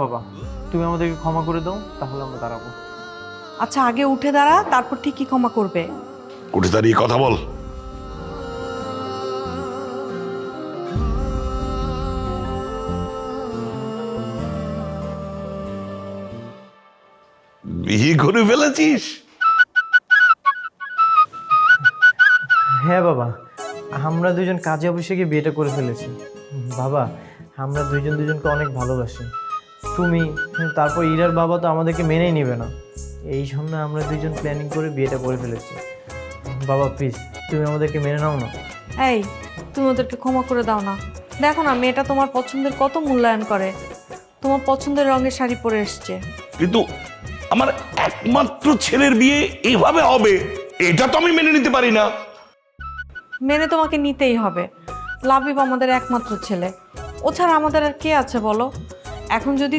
বাবা, তুমি আমাদেরকে ক্ষমা করে দাও, তাহলে আমরা দাঁড়াবো। আচ্ছা, আগে উঠে দাঁড়া, তারপর ঠিকই ক্ষমা করবে। উঠে দাঁড়িয়ে কথা বল। বিয়ে করে ফেলেছিস? হ্যাঁ বাবা, আমরা দুজন কাজে অফিসে গিয়ে বিয়েটা করে ফেলেছি। বাবা, আমরা দুজন দুজনকে অনেক ভালোবাসি। তুমি, তারপর ইরার বাবা তো আমাদেরকে মেনেই নেবে না। এই জন্য আমরা দুজন প্ল্যানিং করে বিয়েটা করে ফেলেছি। বাবা প্লিজ, তুমি আমাদেরকে মেনে নাও না। এই, তুমি ওদেরকে ক্ষমা করে দাও না। দেখো না, মেয়েটা তোমার পছন্দের কত মূল্যায়ন করে, তোমার পছন্দের রঙের শাড়ি পরে এসছে। কিন্তু আমার একমাত্র ছেলের বিয়ে এইভাবে হবে, এটা তো আমি মেনে নিতে পারি না। মেনে তোমাকে নিতেই হবে। লাবিব আমাদের একমাত্র ছেলে, ও ছাড়া আমাদের আর কে আছে বলো? এখন যদি